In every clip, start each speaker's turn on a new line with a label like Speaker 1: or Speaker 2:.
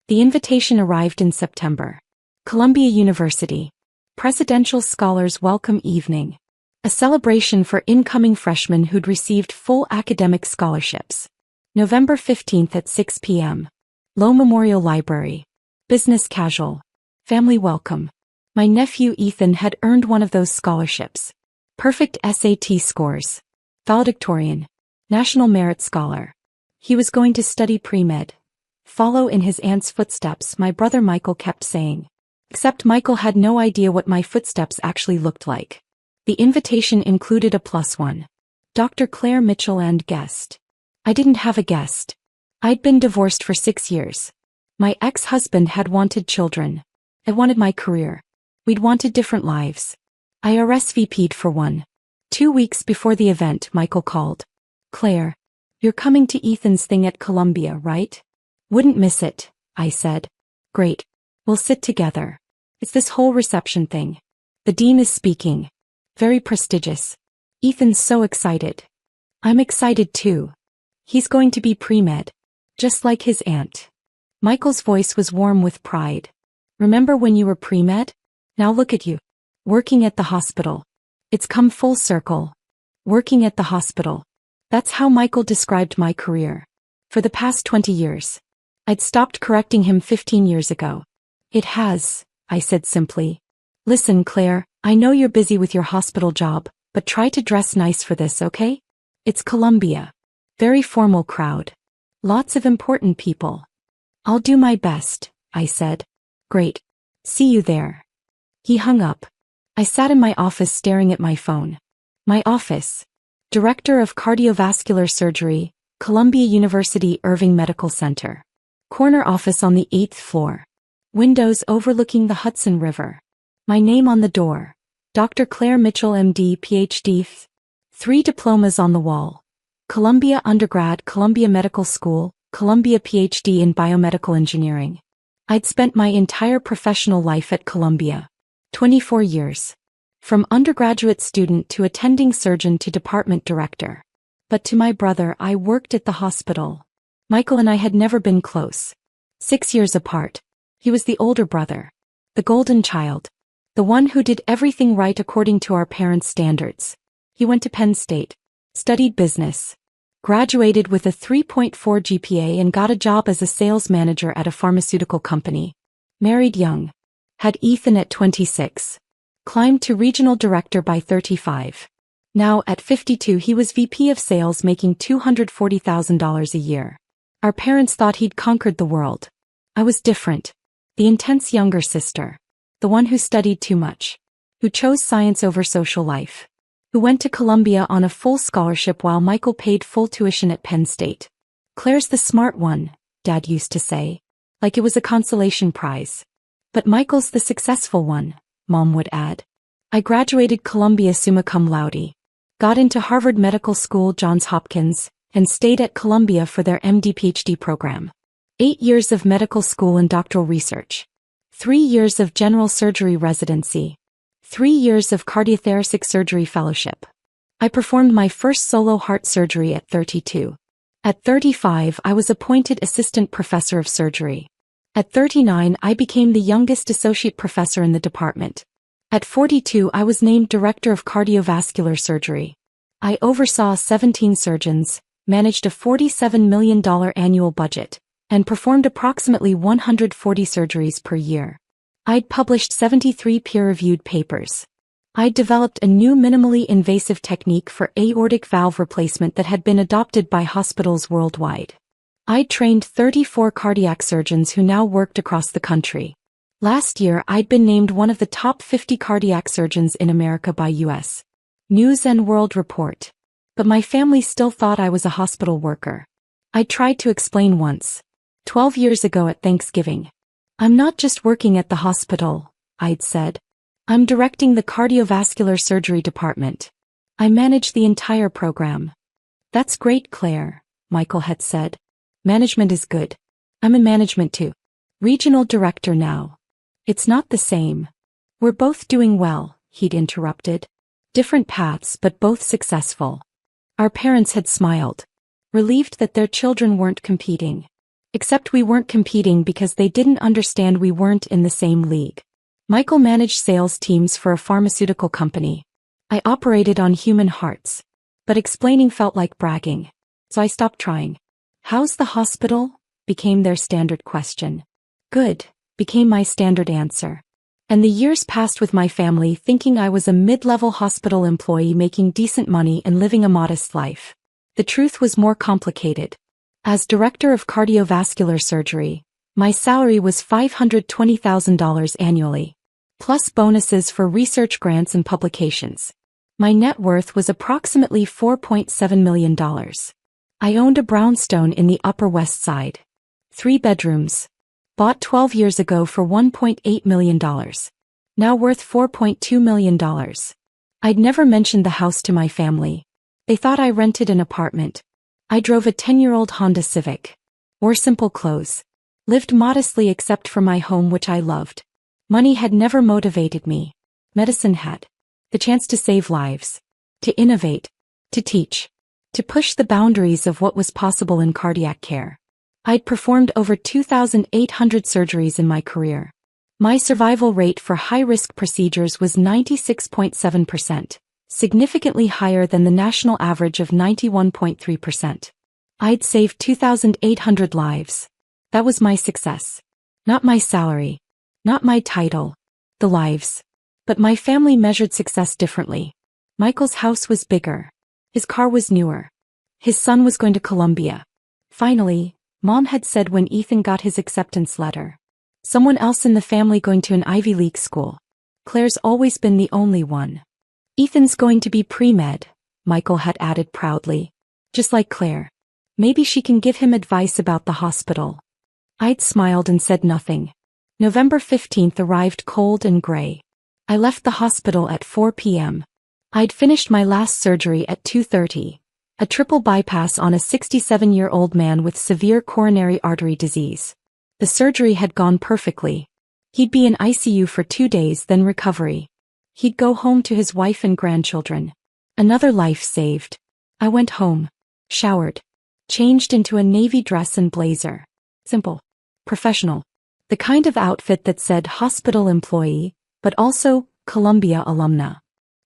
Speaker 1: The invitation arrived in September. Columbia University. Presidential Scholars Welcome Evening. A celebration for incoming freshmen who'd received full academic scholarships. November 15th at 6 p.m. Low Memorial Library. Business casual. Family welcome. My nephew Ethan had earned one of those scholarships. Perfect SAT scores. Valedictorian. National Merit Scholar. He was going to study pre-med. Follow in his aunt's footsteps, my brother Michael kept saying. Except Michael had no idea what my footsteps actually looked like. The invitation included a +1. Dr. Claire Mitchell and guest. I didn't have a guest. I'd been divorced for 6 years. My ex-husband had wanted children. I wanted my career. We'd wanted different lives. I RSVP'd for one. 2 weeks before the event, Michael called. Claire, you're coming to Ethan's thing at Columbia, right? Wouldn't miss it, I said. Great. We'll sit together. It's this whole reception thing. The dean is speaking. Very prestigious. Ethan's so excited. I'm excited too. He's going to be pre-med. Just like his aunt. Michael's voice was warm with pride. Remember when you were pre-med? Now look at you. Working at the hospital. It's come full circle. Working at the hospital. That's how Michael described my career. For the past 20 years. I'd stopped correcting him 15 years ago. It has, I said simply. Listen, Claire, I know you're busy with your hospital job, but try to dress nice for this, okay? It's Columbia. Very formal crowd. Lots of important people. I'll do my best, I said. Great. See you there. He hung up. I sat in my office staring at my phone. My office. Director of Cardiovascular Surgery, Columbia University Irving Medical Center. Corner office on the 8th floor. Windows overlooking the Hudson River. My name on the door. Dr. Claire Mitchell MD PhD. 3 diplomas on the wall. Columbia undergrad, Columbia Medical School, Columbia PhD in biomedical engineering. I'd spent my entire professional life at Columbia. 24 years. From undergraduate student to attending surgeon to department director. But to my brother, I worked at the hospital. Michael and I had never been close. 6 years apart. He was the older brother. The golden child. The one who did everything right according to our parents' standards. He went to Penn State. Studied business. Graduated with a 3.4 GPA and got a job as a sales manager at a pharmaceutical company. Married young. Had Ethan at 26. Climbed to regional director by 35. Now, at 52, he was VP of sales making $240,000 a year. Our parents thought he'd conquered the world. I was different. The intense younger sister. The one who studied too much. Who chose science over social life. Who went to Columbia on a full scholarship while Michael paid full tuition at Penn State. Claire's the smart one, Dad used to say. Like it was a consolation prize. But Michael's the successful one, Mom would add. I graduated Columbia summa cum laude. Got into Harvard Medical School, Johns Hopkins, and stayed at Columbia for their MD-PhD program. 8 years of medical school and doctoral research. 3 years of general surgery residency. 3 years of cardiothoracic surgery fellowship. I performed my first solo heart surgery at 32. At 35, I was appointed assistant professor of surgery. At 39, I became the youngest associate professor in the department. At 42, I was named director of cardiovascular surgery. I oversaw 17 surgeons, managed a $47 million annual budget, and performed approximately 140 surgeries per year. I'd published 73 peer-reviewed papers. I'd developed a new minimally invasive technique for aortic valve replacement that had been adopted by hospitals worldwide. I'd trained 34 cardiac surgeons who now worked across the country. Last year, I'd been named one of the top 50 cardiac surgeons in America by U.S. News & World Report. But my family still thought I was a hospital worker. I tried to explain once. 12 years ago at Thanksgiving. I'm not just working at the hospital, I'd said. I'm directing the cardiovascular surgery department. I manage the entire program. That's great, Claire, Michael had said. Management is good. I'm in management too. Regional director now. It's not the same. We're both doing well, he'd interrupted. Different paths but both successful. Our parents had smiled. Relieved that their children weren't competing. Except we weren't competing because they didn't understand we weren't in the same league. Michael managed sales teams for a pharmaceutical company. I operated on human hearts. But explaining felt like bragging. So I stopped trying. "How's the hospital?" became their standard question. "Good," became my standard answer. And the years passed with my family thinking I was a mid-level hospital employee making decent money and living a modest life. The truth was more complicated. As director of cardiovascular surgery, my salary was $520,000 annually, plus bonuses for research grants and publications. My net worth was approximately $4.7 million. I owned a brownstone in the Upper West Side. 3 bedrooms. Bought 12 years ago for $1.8 million. Now worth $4.2 million. I'd never mentioned the house to my family. They thought I rented an apartment. I drove a 10-year-old Honda Civic. Wore simple clothes. Lived modestly except for my home which I loved. Money had never motivated me. Medicine had. The chance to save lives. To innovate. To teach. To push the boundaries of what was possible in cardiac care. I'd performed over 2,800 surgeries in my career. My survival rate for high-risk procedures was 96.7%, significantly higher than the national average of 91.3%. I'd saved 2,800 lives. That was my success. Not my salary. Not my title. The lives. But my family measured success differently. Michael's house was bigger. His car was newer. His son was going to Columbia. Finally, Mom had said when Ethan got his acceptance letter. Someone else in the family going to an Ivy League school. Claire's always been the only one. Ethan's going to be pre-med, Michael had added proudly. Just like Claire. Maybe she can give him advice about the hospital. I'd smiled and said nothing. November 15th arrived cold and gray. I left the hospital at 4 p.m. I'd finished my last surgery at 2:30, a triple bypass on a 67-year-old man with severe coronary artery disease. The surgery had gone perfectly. He'd be in ICU for 2 days, then recovery. He'd go home to his wife and grandchildren. Another life saved. I went home, showered, changed into a navy dress and blazer. Simple. Professional. The kind of outfit that said hospital employee, but also Columbia alumna.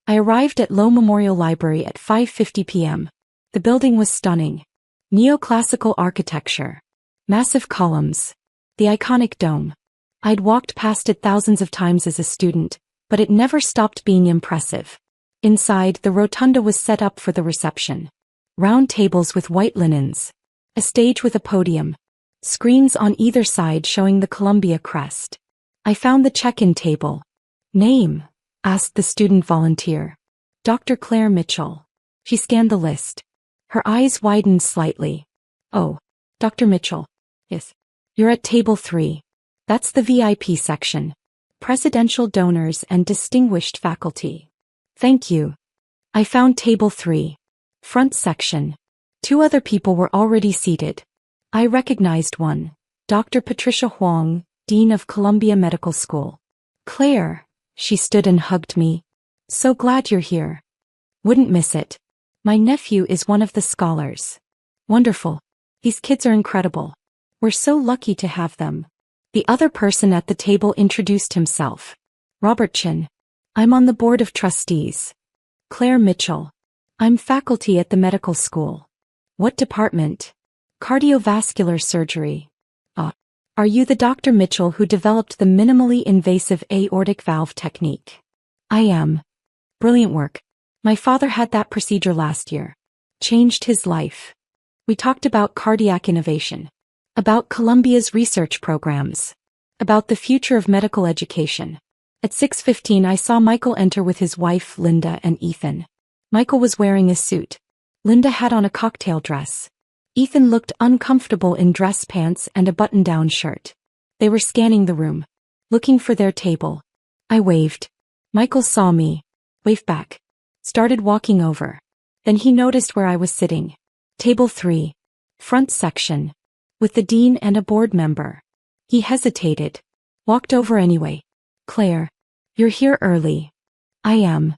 Speaker 1: I arrived at Low Memorial Library at 5:50 p.m. The building was stunning. Neoclassical architecture. Massive columns. The iconic dome. I'd walked past it thousands of times as a student, but it never stopped being impressive. Inside, the rotunda was set up for the reception. Round tables with white linens. A stage with a podium. Screens on either side showing the Columbia crest. I found the check-in table. "Name?" asked the student volunteer. "Dr. Claire Mitchell." She scanned the list. Her eyes widened slightly. "Oh, Dr. Mitchell. Yes. You're at table 3. That's the VIP section. Presidential donors and distinguished faculty." "Thank you." I found table 3. Front section. 2 other people were already seated. I recognized one. Dr. Patricia Huang, Dean of Columbia Medical School. "Claire." She stood and hugged me. "So glad you're here. Wouldn't miss it. My nephew is one of the scholars." "Wonderful. These kids are incredible. We're so lucky to have them." The other person at the table introduced himself. "Robert Chin. I'm on the board of trustees." "Claire Mitchell. I'm faculty at the medical school." "What department?" "Cardiovascular surgery." Are you the Dr. Mitchell who developed the minimally invasive aortic valve technique?" "I am." "Brilliant work. My father had that procedure last year. Changed his life." We talked about cardiac innovation. About Columbia's research programs. About the future of medical education. At 6:15 I saw Michael enter with his wife Linda and Ethan. Michael was wearing a suit. Linda had on a cocktail dress. Ethan looked uncomfortable in dress pants and a button-down shirt. They were scanning the room. Looking for their table. I waved. Michael saw me. Waved back. Started walking over. Then he noticed where I was sitting. Table 3. Front section. With the dean and a board member. He hesitated. Walked over anyway. "Claire. You're here early." "I am."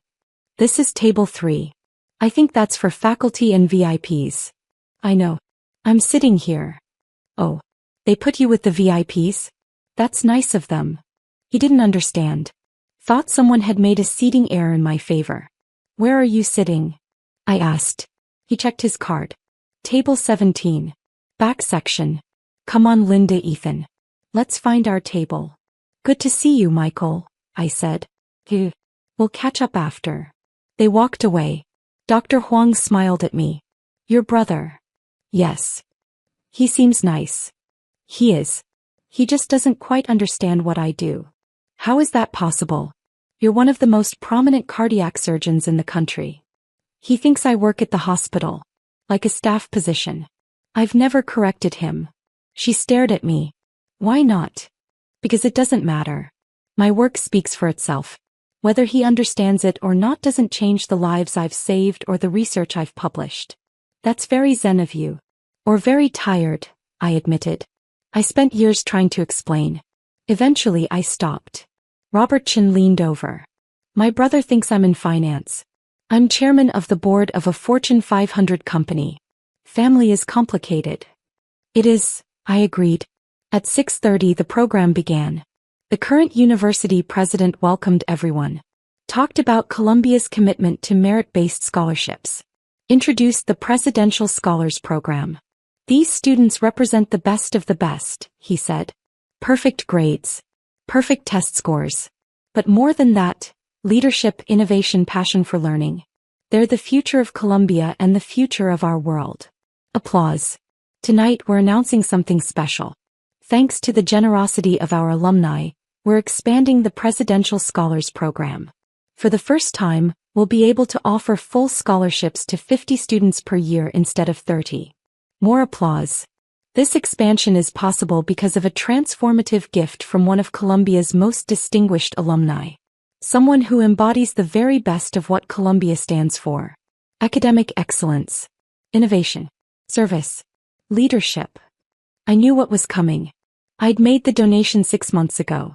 Speaker 1: "This is table 3. I think that's for faculty and VIPs." "I know. I'm sitting here." "Oh. They put you with the VIPs? That's nice of them. He didn't understand. Thought someone had made a seating error in my favor. Where are you sitting? I asked. He checked his card. Table 17. Back section. Come on, Linda, Ethan. Let's find our table. Good to see you, Michael, I said. We'll catch up after. They walked away. Dr. Huang smiled at me. Your brother? Yes. He seems nice. He is. He just doesn't quite understand what I do. How is that possible? You're one of the most prominent cardiac surgeons in the country. He thinks I work at the hospital, like a staff position. I've never corrected him. She stared at me. Why not? Because it doesn't matter. My work speaks for itself. Whether he understands it or not doesn't change the lives I've saved or the research I've published. That's very zen of you. Or very tired, I admitted. I spent years trying to explain. Eventually I stopped. Robert Chin leaned over. My brother thinks I'm in finance. I'm chairman of the board of a Fortune 500 company. Family is complicated. It is, I agreed. At 6:30 the program began. The current university president welcomed everyone. Talked about Columbia's commitment to merit-based scholarships. Introduced the Presidential Scholars Program. These students represent the best of the best, he said. Perfect grades. Perfect test scores. But more than that, leadership, innovation, passion for learning. They're the future of Columbia and the future of our world. Applause. Tonight we're announcing something special. Thanks to the generosity of our alumni, we're expanding the Presidential Scholars Program. For the first time, we'll be able to offer full scholarships to 50 students per year instead of 30. More applause. This expansion is possible because of a transformative gift from one of Columbia's most distinguished alumni. Someone who embodies the very best of what Columbia stands for. Academic excellence. Innovation. Service. Leadership. I knew what was coming. I'd made the donation 6 months ago.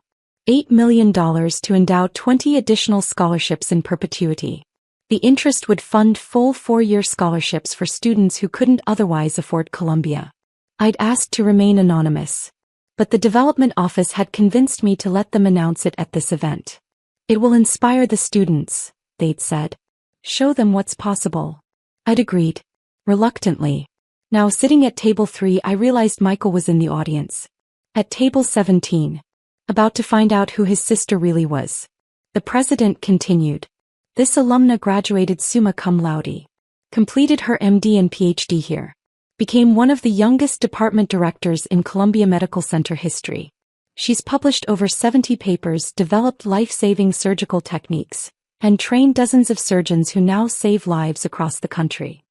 Speaker 1: $8 million to endow 20 additional scholarships in perpetuity. The interest would fund full 4-year scholarships for students who couldn't otherwise afford Columbia. I'd asked to remain anonymous. But the development office had convinced me to let them announce it at this event. It will inspire the students, they'd said. Show them what's possible. I'd agreed. Reluctantly. Now sitting at table 3 I realized Michael was in the audience. At table 17. About to find out who his sister really was. The president continued. This alumna graduated summa cum laude. Completed her MD and PhD here. Became one of the youngest department directors in Columbia Medical Center history. She's published over 70 papers, developed life-saving surgical techniques, and trained dozens of surgeons who now save lives across the country.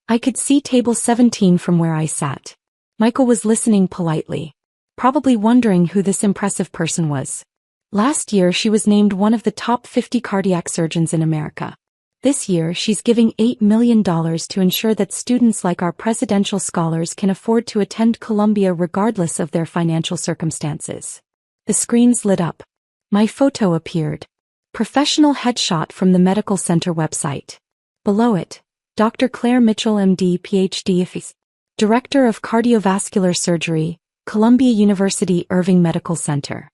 Speaker 1: I could see table 17 from where I sat. Michael was listening politely, probably wondering who this impressive person was. Last year she was named one of the top 50 cardiac surgeons in America. This year she's giving $8 million to ensure that students like our presidential scholars can afford to attend Columbia regardless of their financial circumstances. The screens lit up. My photo appeared. Professional headshot from the medical center website. Below it, Dr. Claire Mitchell MD PhD, Director of Cardiovascular Surgery, Columbia University Irving Medical Center.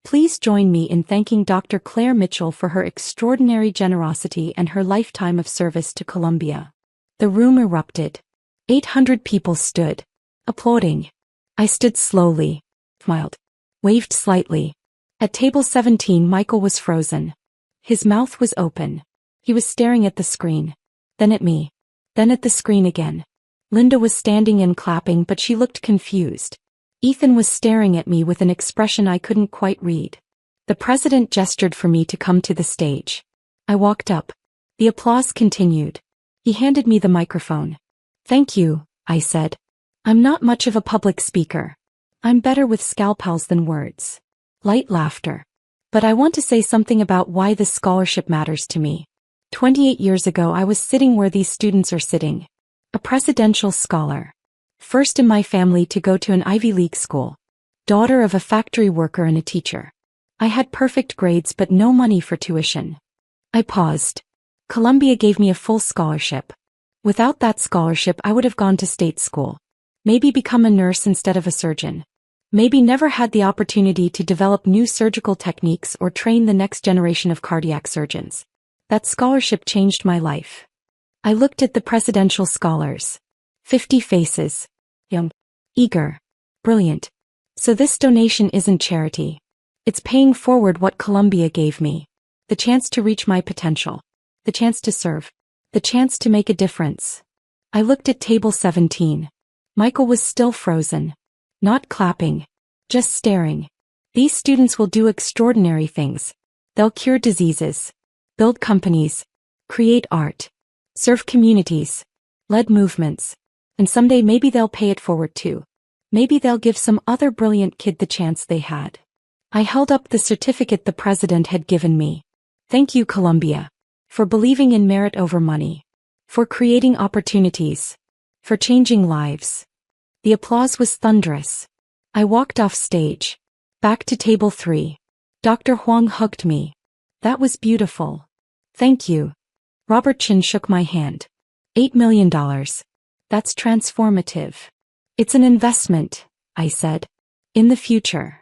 Speaker 1: Please join me in thanking Dr. Claire Mitchell for her extraordinary generosity and her lifetime of service to Columbia. The room erupted. 800 people stood, applauding. I stood slowly, smiled, waved slightly. At table 17 Michael was frozen. His mouth was open. He was staring at the screen. Then at me. Then at the screen again. Linda was standing and clapping, but she looked confused. Ethan was staring at me with an expression I couldn't quite read. The president gestured for me to come to the stage. I walked up. The applause continued. He handed me the microphone. Thank you, I said. I'm not much of a public speaker. I'm better with scalpels than words. Light laughter. But I want to say something about why this scholarship matters to me. 28 years ago I was sitting where these students are sitting. A presidential scholar. First in my family to go to an Ivy League school. Daughter of a factory worker and a teacher. I had perfect grades but no money for tuition. I paused. Columbia gave me a full scholarship. Without that scholarship I would have gone to state school. Maybe become a nurse instead of a surgeon. Maybe never had the opportunity to develop new surgical techniques or train the next generation of cardiac surgeons. That scholarship changed my life. I looked at the presidential scholars. 50 faces. Young. Eager. Brilliant. So this donation isn't charity. It's paying forward what Columbia gave me. The chance to reach my potential. The chance to serve. The chance to make a difference. I looked at table 17. Michael was still frozen. Not clapping. Just staring. These students will do extraordinary things. They'll cure diseases. Build companies. Create art. Serve communities. Lead movements. And someday maybe they'll pay it forward too. Maybe they'll give some other brilliant kid the chance they had. I held up the certificate the president had given me. Thank you, Columbia. For believing in merit over money. For creating opportunities. For changing lives. The applause was thunderous. I walked off stage. Back to table 3. Dr. Huang hugged me. That was beautiful. Thank you. Robert Chin shook my hand. $8 million. That's transformative. It's an investment, I said. In the future.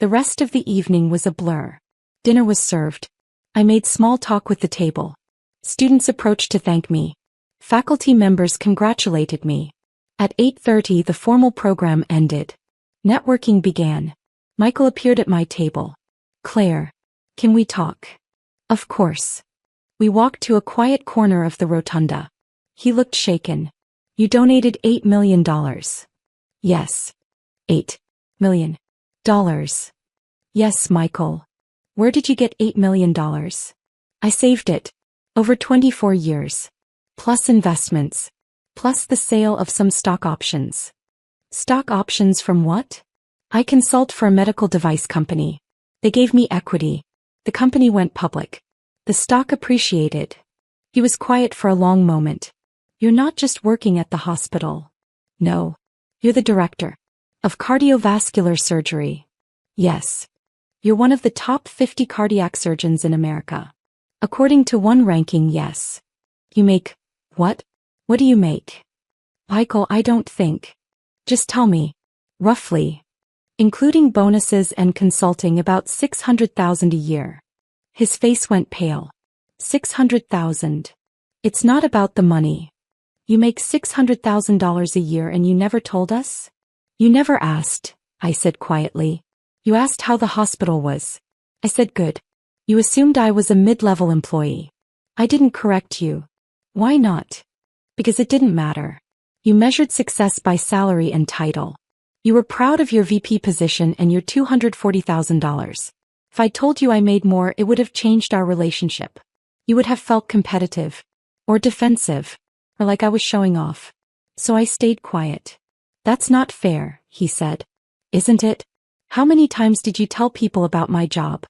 Speaker 1: The rest of the evening was a blur. Dinner was served. I made small talk with the table. Students approached to thank me. Faculty members congratulated me. At 8:30 the formal program ended. Networking began. Michael appeared at my table. Claire, can we talk? Of course. We walked to a quiet corner of the rotunda. He looked shaken. You donated $8 million. Yes. $8 million. Yes, Michael. Where did you get $8 million? I saved it. Over 24 years. Plus investments. Plus the sale of some stock options. Stock options from what? I consult for a medical device company. They gave me equity. The company went public. The stock appreciated. He was quiet for a long moment. You're not just working at the hospital. No. You're the director of cardiovascular surgery. Yes. You're one of the top 50 cardiac surgeons in America. According to one ranking, yes. You make what? What do you make? Michael, I don't think. Just tell me. Roughly. Including bonuses and consulting, about $600,000 a year. His face went pale. $600,000. It's not about the money. You make $600,000 a year and you never told us? You never asked, I said quietly. You asked how the hospital was. I said good. You assumed I was a mid-level employee. I didn't correct you. Why not? Because it didn't matter. You measured success by salary and title. You were proud of your VP position and your $240,000. If I told you I made more, it would have changed our relationship. You would have felt competitive. Or defensive. Or like I was showing off. So I stayed quiet. That's not fair, he said. Isn't it? How many times did you tell people about my job?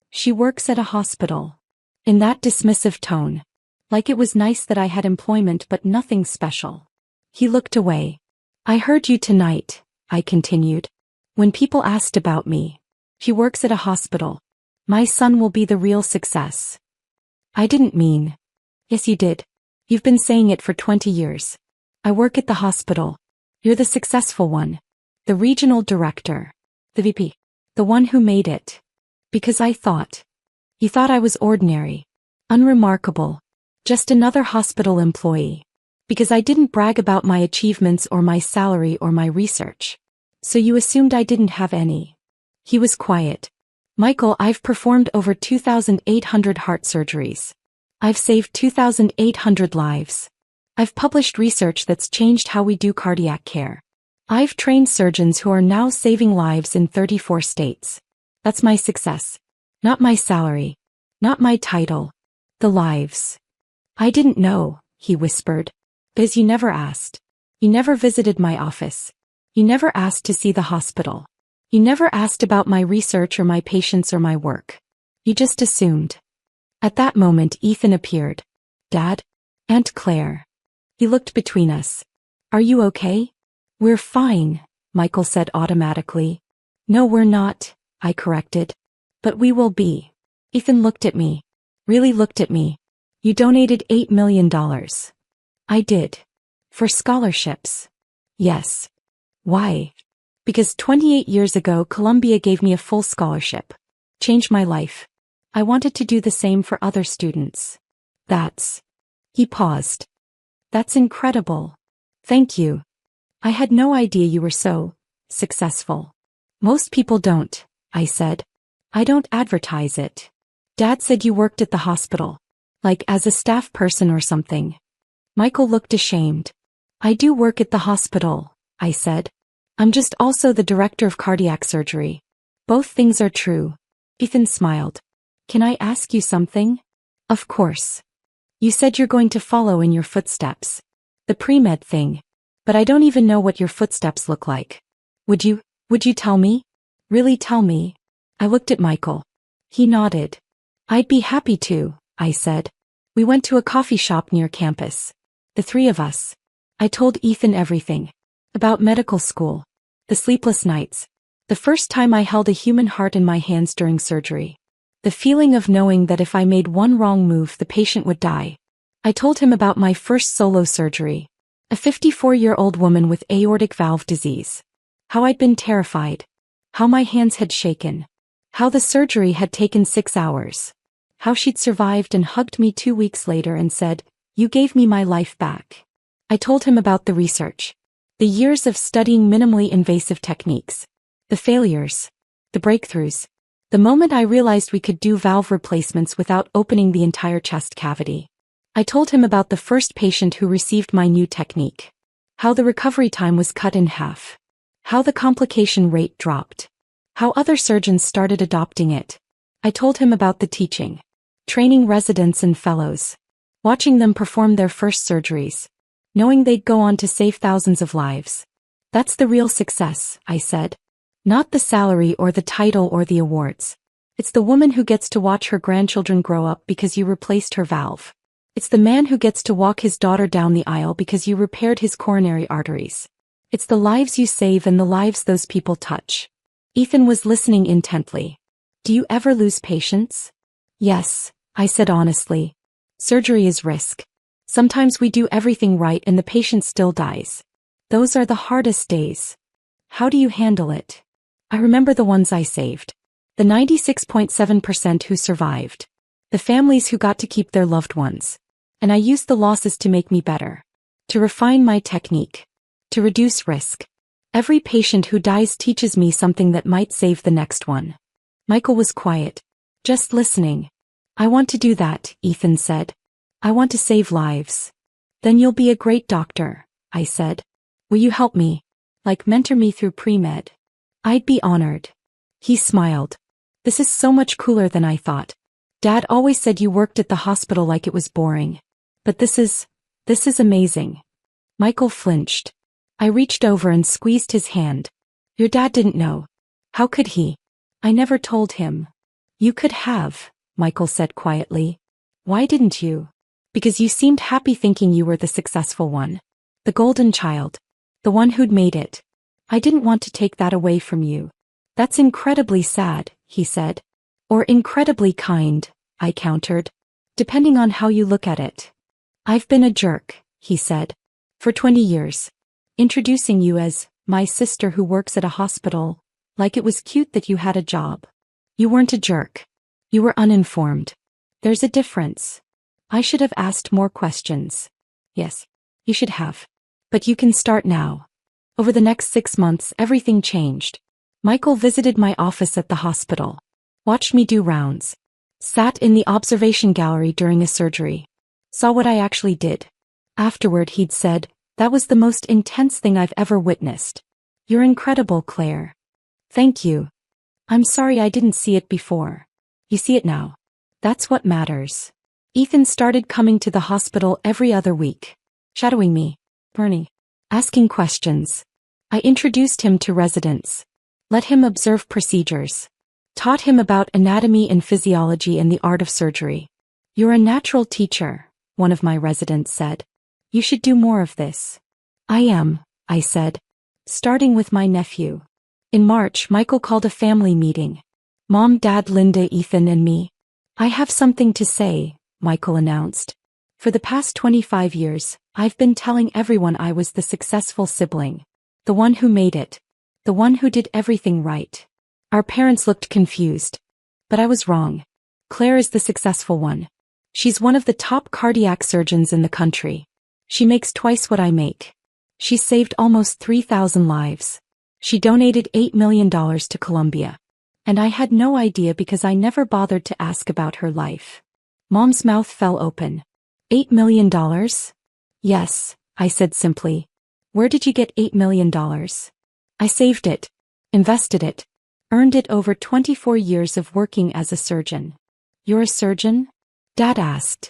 Speaker 1: She works at a hospital. In that dismissive tone. Like it was nice that I had employment but nothing special. He looked away. I heard you tonight, I continued. When people asked about me. She works at a hospital. My son will be the real success. I didn't mean. Yes, you did. You've been saying it for 20 years. I work at the hospital. You're the successful one. The regional director. The VP. The one who made it. Because I thought. You thought I was ordinary. Unremarkable. Just another hospital employee. Because I didn't brag about my achievements or my salary or my research. So you assumed I didn't have any. He was quiet. Michael, I've performed over 2,800 heart surgeries. I've saved 2,800 lives. I've published research that's changed how we do cardiac care. I've trained surgeons who are now saving lives in 34 states. That's my success. Not my salary. Not my title. The lives. I didn't know, he whispered. Because you never asked. You never visited my office. You never asked to see the hospital. You never asked about my research or my patients or my work. You just assumed. At that moment Ethan appeared. Dad? Aunt Claire. He looked between us. Are you okay? We're fine, Michael said automatically. No, we're not, I corrected. But we will be. Ethan looked at me. Really looked at me. You donated $8 million. I did. For scholarships. Yes. Why? Because 28 years ago Columbia gave me a full scholarship. Changed my life. I wanted to do the same for other students. He paused. That's incredible. Thank you. I had no idea you were so successful. Most people don't, I said. I don't advertise it. Dad said you worked at the hospital. Like as a staff person or something. Michael looked ashamed. I do work at the hospital, I said. I'm just also the director of cardiac surgery. Both things are true. Ethan smiled. Can I ask you something? Of course. You said you're going to follow in your footsteps. The pre-med thing. But I don't even know what your footsteps look like. Would you tell me? Really tell me? I looked at Michael. He nodded. I'd be happy to, I said. We went to a coffee shop near campus. The three of us. I told Ethan everything. About medical school. The sleepless nights. The first time I held a human heart in my hands during surgery. The feeling of knowing that if I made one wrong move the patient would die. I told him about my first solo surgery. A 54-year-old woman with aortic valve disease. How I'd been terrified. How my hands had shaken. How the surgery had taken 6 hours. How she'd survived and hugged me 2 weeks later and said, "You gave me my life back." I told him about the research. The years of studying minimally invasive techniques. The failures. The breakthroughs. The moment I realized we could do valve replacements without opening the entire chest cavity. I told him about the first patient who received my new technique. How the recovery time was cut in half. How the complication rate dropped. How other surgeons started adopting it. I told him about the teaching. Training residents and fellows. Watching them perform their first surgeries. Knowing they'd go on to save thousands of lives. That's the real success, I said. Not the salary or the title or the awards. It's the woman who gets to watch her grandchildren grow up because you replaced her valve. It's the man who gets to walk his daughter down the aisle because you repaired his coronary arteries. It's the lives you save and the lives those people touch. Ethan was listening intently. Do you ever lose patience? Yes, I said honestly. Surgery is risk. Sometimes we do everything right and the patient still dies. Those are the hardest days. How do you handle it? I remember the ones I saved. The 96.7% who survived. The families who got to keep their loved ones. And I used the losses to make me better. To refine my technique. To reduce risk. Every patient who dies teaches me something that might save the next one. Michael was quiet. Just listening. I want to do that, Ethan said. I want to save lives. Then you'll be a great doctor, I said. Will you help me? Like mentor me through pre-med? I'd be honored. He smiled. This is so much cooler than I thought. Dad always said you worked at the hospital like it was boring. But this is amazing. Michael flinched. I reached over and squeezed his hand. Your dad didn't know. How could he? I never told him. You could have, Michael said quietly. Why didn't you? Because you seemed happy thinking you were the successful one. The golden child. The one who'd made it. I didn't want to take that away from you. That's incredibly sad, he said. Or incredibly kind, I countered. Depending on how you look at it. I've been a jerk, he said. For 20 years. Introducing you as my sister who works at a hospital, like it was cute that you had a job. You weren't a jerk. You were uninformed. There's a difference. I should have asked more questions. Yes, you should have. But you can start now. Over the next 6 months, everything changed. Michael visited my office at the hospital. Watched me do rounds. Sat in the observation gallery during a surgery. Saw what I actually did. Afterward he'd said, "That was the most intense thing I've ever witnessed. You're incredible, Claire." Thank you. I'm sorry I didn't see it before. You see it now. That's what matters. Ethan started coming to the hospital every other week. Shadowing me. Bernie. Asking questions. I introduced him to residents. Let him observe procedures. Taught him about anatomy and physiology and the art of surgery. You're a natural teacher, one of my residents said. You should do more of this. I am, I said. Starting with my nephew. In March, Michael called a family meeting. Mom, Dad, Linda, Ethan, and me. I have something to say, Michael announced. For the past 25 years, I've been telling everyone I was the successful sibling. The one who made it. The one who did everything right. Our parents looked confused. But I was wrong. Claire is the successful one. She's one of the top cardiac surgeons in the country. She makes twice what I make. She saved almost 3,000 lives. She donated $8 million to Colombia. And I had no idea because I never bothered to ask about her life. Mom's mouth fell open. $8 million? Yes, I said simply. Where did you get $8 million? I saved it, invested it, earned it over 24 years of working as a surgeon. You're a surgeon? Dad asked.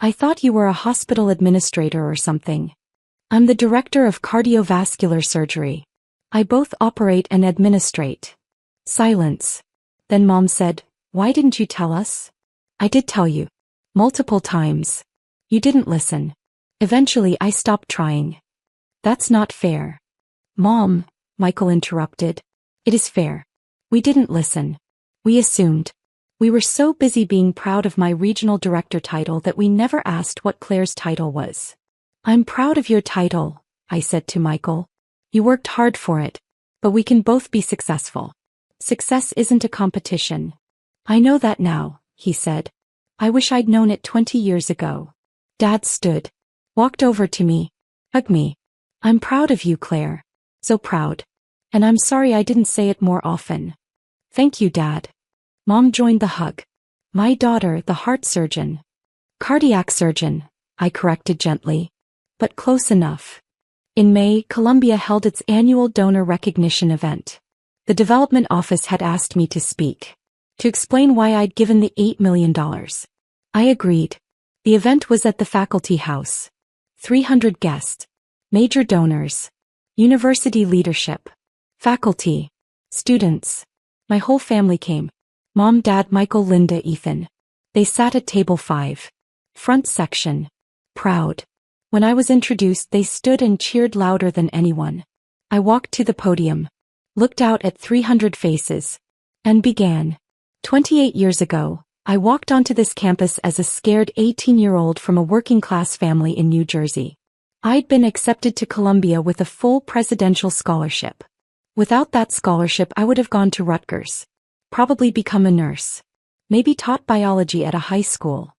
Speaker 1: I thought you were a hospital administrator or something. I'm the director of cardiovascular surgery. I both operate and administrate. Silence. Then Mom said, why didn't you tell us? I did tell you. Multiple times. You didn't listen. Eventually I stopped trying. That's not fair. Mom, Michael interrupted. It is fair. We didn't listen. We assumed. We were so busy being proud of my regional director title that we never asked what Claire's title was. I'm proud of your title, I said to Michael. You worked hard for it, but we can both be successful. Success isn't a competition. I know that now, he said. I wish I'd known it 20 years ago. Dad stood, walked over to me, hugged me. I'm proud of you, Claire. So proud. And I'm sorry I didn't say it more often. Thank you, Dad. Mom joined the hug. My daughter, the heart surgeon. Cardiac surgeon, I corrected gently. But close enough. In May, Columbia held its annual donor recognition event. The development office had asked me to speak, to explain why I'd given the $8 million. I agreed. The event was at the faculty house. 300 guests. Major donors. University leadership. Faculty. Students. My whole family came. Mom, Dad, Michael, Linda, Ethan. They sat at table 5. Front section. Proud. When I was introduced, they stood and cheered louder than anyone. I walked to the podium, looked out at 300 faces, and began. 28 years ago, I walked onto this campus as a scared 18-year-old from a working-class family in New Jersey. I'd been accepted to Columbia with a full presidential scholarship. Without that scholarship, I would have gone to Rutgers. Probably become a nurse. Maybe taught biology at a high school.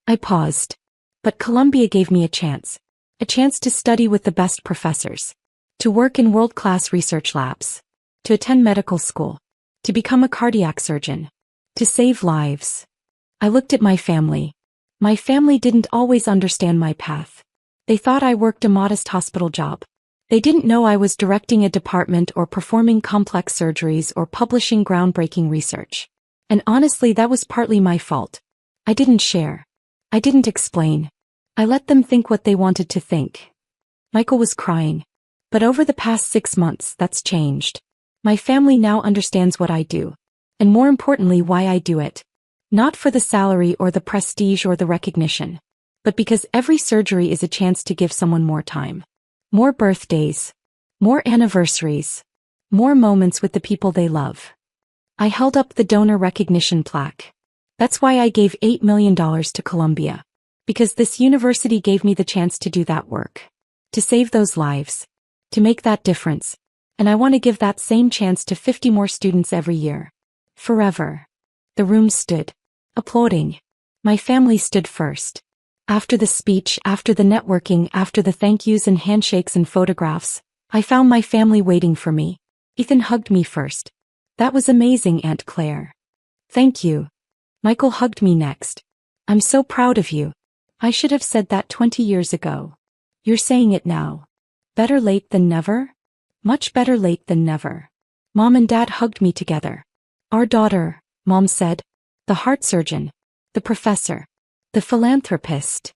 Speaker 1: I paused. But Columbia gave me a chance. A chance to study with the best professors. To work in world-class research labs. To attend medical school. To become a cardiac surgeon. To save lives. I looked at my family. My family didn't always understand my path. They thought I worked a modest hospital job. They didn't know I was directing a department or performing complex surgeries or publishing groundbreaking research. And honestly, that was partly my fault. I didn't share. I didn't explain. I let them think what they wanted to think. Michael was crying. But over the past 6 months, that's changed. My family now understands what I do. And more importantly, why I do it. Not for the salary or the prestige or the recognition. But because every surgery is a chance to give someone more time. More birthdays. More anniversaries. More moments with the people they love. I held up the donor recognition plaque. That's why I gave $8 million to Columbia. Because this university gave me the chance to do that work. To save those lives. To make that difference. And I want to give that same chance to 50 more students every year. Forever. The room stood. Applauding. My family stood first. After the speech, after the networking, after the thank yous and handshakes and photographs, I found my family waiting for me. Ethan hugged me first. That was amazing, Aunt Claire. Thank you. Michael hugged me next. I'm so proud of you. I should have said that 20 years ago. You're saying it now. Better late than never? Much better late than never. Mom and Dad hugged me together. Our daughter, Mom said. The heart surgeon. The professor. The philanthropist.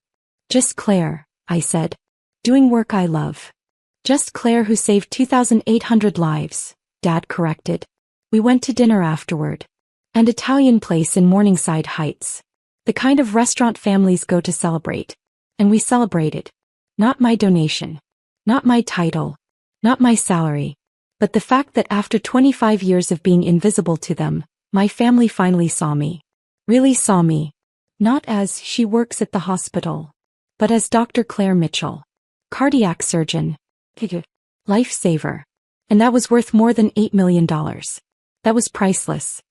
Speaker 1: Just Claire, I said. Doing work I love. Just Claire who saved 2,800 lives, Dad corrected. We went to dinner afterward. An Italian place in Morningside Heights. The kind of restaurant families go to celebrate. And we celebrated. Not my donation. Not my title. Not my salary. But the fact that after 25 years of being invisible to them, my family finally saw me. Really saw me. Not as she works at the hospital. But as Dr. Claire Mitchell. Cardiac surgeon. Lifesaver. And that was worth more than $8 million. That was priceless.